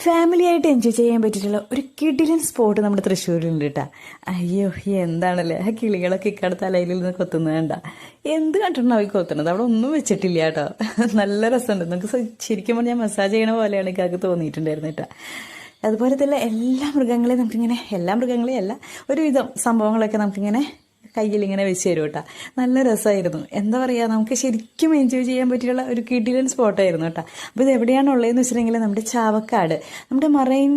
Family ആയിട്ട് enjoy ചെയ്യാൻ പറ്റിയിട്ടുള്ള ഒരു കിടിലൻ സ്പോട്ട് നമ്മുടെ തൃശ്ശൂരിലുണ്ട് കേട്ടോ. അയ്യോ എന്താണല്ലേ ആ കിളികളൊക്കെ ഇക്കടെ തലയിൽ നിന്ന് കൊത്തുന്നത് കണ്ട. എന്ത് കണ്ടിട്ടാണ് അവർ കൊത്തുന്നത്, അവിടെ ഒന്നും വെച്ചിട്ടില്ല കേട്ടോ. നല്ല രസമുണ്ട്. നമുക്ക് ശരിക്കും പറഞ്ഞാൽ മസാജ് ചെയ്യണ പോലെയാണ് ഇക്കാക്ക് തോന്നിയിട്ടുണ്ടായിരുന്നു കേട്ടോ. അതുപോലെ തന്നെ എല്ലാ മൃഗങ്ങളെയും നമുക്കിങ്ങനെ, എല്ലാ മൃഗങ്ങളെയും അല്ല, ഒരുവിധം സംഭവങ്ങളൊക്കെ നമുക്കിങ്ങനെ കയ്യിലിങ്ങനെ വെച്ച് തരും കേട്ടോ. നല്ല രസമായിരുന്നു. എന്താ പറയുക, നമുക്ക് ശരിക്കും എൻജോയ് ചെയ്യാൻ പറ്റിയുള്ള ഒരു കിടിലൻ സ്പോട്ടായിരുന്നു കേട്ടോ. അപ്പോൾ ഇത് എവിടെയാണ് ഉള്ളതെന്ന് വെച്ചിട്ടുണ്ടെങ്കിൽ നമ്മുടെ ചാവക്കാട്, നമ്മുടെ മറൈൻ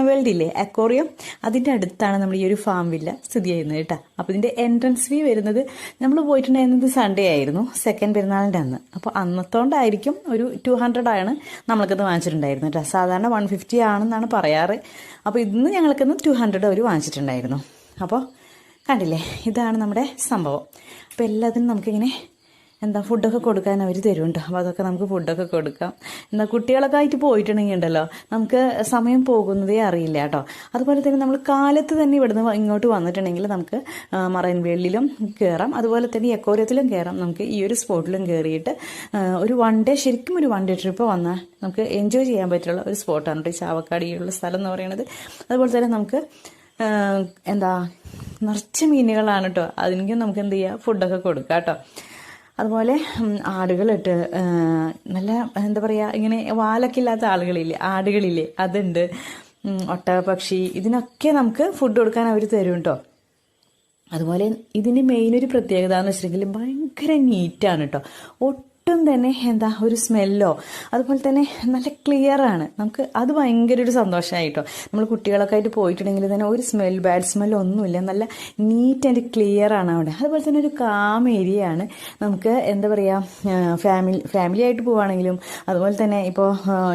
വേൾഡ് ഇല്ലേ, അക്വേറിയം, അതിൻ്റെ അടുത്താണ് നമ്മൾ ഈ ഒരു ഫാം വില്ല സ്ഥിതി ചെയ്യുന്നത് കേട്ടോ. അപ്പോൾ ഇതിൻ്റെ എൻട്രൻസ് ഫീ വരുന്നത്, നമ്മൾ പോയിട്ടുണ്ടായിരുന്നത് സൺഡേ ആയിരുന്നു, സെക്കൻഡ് പെരുന്നാളിൻ്റെ അന്ന്. അപ്പോൾ അന്നത്തോണ്ടായിരിക്കും ഒരു 200 ആണ് നമ്മൾക്കത് വാങ്ങിച്ചിട്ടുണ്ടായിരുന്നു കേട്ടോ. സാധാരണ 150 ആണെന്നാണ് പറയാറ്. അപ്പോൾ ഇന്ന് ഞങ്ങൾക്കിന്ന് 200 അവർ വാങ്ങിച്ചിട്ടുണ്ടായിരുന്നു. അപ്പോൾ കണ്ടില്ലേ, ഇതാണ് നമ്മുടെ സംഭവം. അപ്പോൾ എല്ലാത്തിനും നമുക്കിങ്ങനെ ഫുഡൊക്കെ കൊടുക്കാൻ അവർ തരുന്നുണ്ട്. അപ്പോൾ അതൊക്കെ നമുക്ക് ഫുഡൊക്കെ കൊടുക്കാം. കുട്ടികളൊക്കെ ആയിട്ട് പോയിട്ടുണ്ടെങ്കിൽ ഉണ്ടല്ലോ നമുക്ക് സമയം പോകുന്നതേ അറിയില്ല കേട്ടോ. അതുപോലെ തന്നെ നമ്മൾ കാലത്ത് തന്നെ ഇവിടുന്ന് ഇങ്ങോട്ട് വന്നിട്ടുണ്ടെങ്കിൽ നമുക്ക് മറൈൻ വേൾഡിലും കയറാം, അതുപോലെ തന്നെ അക്വേറിയത്തിലും കയറാം. നമുക്ക് ഈ ഒരു സ്പോട്ടിലും കയറിയിട്ട് ഒരു ശരിക്കും ഒരു വൺ ഡേ ട്രിപ്പ് വന്നാൽ നമുക്ക് എൻജോയ് ചെയ്യാൻ പറ്റുള്ള ഒരു സ്പോട്ടാണ് കേട്ടോ ചാവക്കാട് ഈ ഉള്ള സ്ഥലം എന്ന് പറയുന്നത്. അതുപോലെ തന്നെ നമുക്ക് നിറച്ച മീനുകളാണ് കേട്ടോ. അതിനും നമുക്ക് എന്ത് ചെയ്യാം, ഫുഡൊക്കെ കൊടുക്കാം കേട്ടോ. അതുപോലെ ആടുകളിട്ട് നല്ല ഇങ്ങനെ വാലൊക്കെ ഇല്ലാത്ത ആടുകളില്ലേ, അതുണ്ട്. ഒട്ടകപ്പക്ഷി, ഇതിനൊക്കെ നമുക്ക് ഫുഡ് കൊടുക്കാൻ അവർ തരും കേട്ടോ. അതുപോലെ ഇതിൻ്റെ മെയിൻ ഒരു പ്രത്യേകത എന്ന് വെച്ചിട്ടുണ്ടെങ്കിൽ ഭയങ്കര നീറ്റാണ് കേട്ടോ. ഒട്ടും തന്നെ ഒരു സ്മെല്ലോ, അതുപോലെ തന്നെ നല്ല ക്ലിയർ ആണ്. നമുക്ക് അത് ഭയങ്കര ഒരു സന്തോഷമായിട്ടോ. നമ്മൾ കുട്ടികളൊക്കെ ആയിട്ട് പോയിട്ടുണ്ടെങ്കിൽ തന്നെ ഒരു ബാഡ് സ്മെല്ലോ ഒന്നുമില്ല, നല്ല നീറ്റ് ആൻഡ് ക്ലിയർ ആണ് അവിടെ. അതുപോലെ തന്നെ ഒരു കാം ഏരിയ ആണ്. നമുക്ക് ഫാമിലി ആയിട്ട് പോവുകയാണെങ്കിലും, അതുപോലെ തന്നെ ഇപ്പോൾ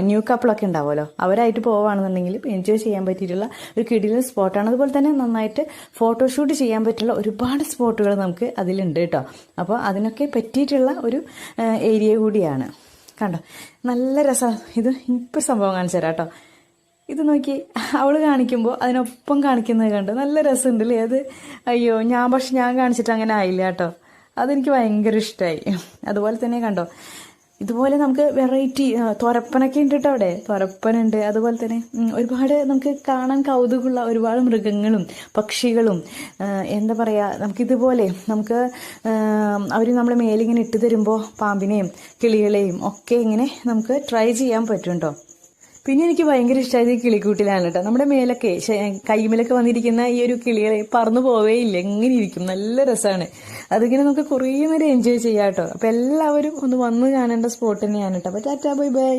ന്യൂ കപ്പിളൊക്കെ ഉണ്ടാവുമല്ലോ, അവരായിട്ട് പോവുകയാണെന്നുണ്ടെങ്കിൽ എൻജോയ് ചെയ്യാൻ പറ്റിയിട്ടുള്ള ഒരു കിടിലൻ സ്പോട്ടാണ്. അതുപോലെ തന്നെ നന്നായിട്ട് ഫോട്ടോഷൂട്ട് ചെയ്യാൻ പറ്റിയുള്ള ഒരുപാട് സ്പോട്ടുകൾ നമുക്ക് അതിലുണ്ട് കേട്ടോ. അപ്പോൾ അതിനൊക്കെ പറ്റിയിട്ടുള്ള ഒരു ഏരിയ കൂടിയാണ്. കണ്ടോ, നല്ല രസമാണ്. ഇത് ഇപ്പോൾ സംഭവം കാണിച്ചു തരാം കേട്ടോ. ഇത് നോക്കി, അവൾ കാണിക്കുമ്പോൾ അതിനൊപ്പം കാണിക്കുന്നത് കണ്ട് നല്ല രസമുണ്ട് അല്ലേ അത്. അയ്യോ, ഞാൻ കാണിച്ചിട്ട് അങ്ങനെ ആയില്ല കേട്ടോ. അതെനിക്ക് ഭയങ്കര ഇഷ്ടമായി. അതുപോലെ തന്നെ കണ്ടോ, ഇതുപോലെ നമുക്ക് വെറൈറ്റി തുരപ്പനൊക്കെ ഉണ്ട് കേട്ടോ അവിടെ. തുരപ്പനുണ്ട്, അതുപോലെ തന്നെ ഒരുപാട് നമുക്ക് കാണാൻ കൗതുകമുള്ള ഒരുപാട് മൃഗങ്ങളും പക്ഷികളും. നമുക്കിതുപോലെ അവർ നമ്മളെ മേലിങ്ങനെ ഇട്ട് തരുമ്പോൾ പാമ്പിനെയും കിളികളെയും ഒക്കെ ഇങ്ങനെ നമുക്ക് ട്രൈ ചെയ്യാൻ പറ്റും കേട്ടോ. പിന്നെ എനിക്ക് ഭയങ്കര ഇഷ്ടമായത് ഈ കിളിക്കൂട്ടിലാണ് കേട്ടോ. നമ്മുടെ മേലൊക്കെ കൈമേലൊക്കെ വന്നിരിക്കുന്ന ഈ ഒരു കിളികളെ പറന്നു പോവേയില്ല, എങ്ങനെ ഇരിക്കും, നല്ല രസമാണ്. അതിങ്ങനെ നമുക്ക് കുറേ നേരം എൻജോയ് ചെയ്യാം കേട്ടോ. അപ്പം എല്ലാവരും ഒന്ന് വന്ന് കാണേണ്ട സ്പോട്ട് തന്നെയാണ് കേട്ടോ. അപ്പോൾ ടാറ്റാ, ബൈ ബൈ.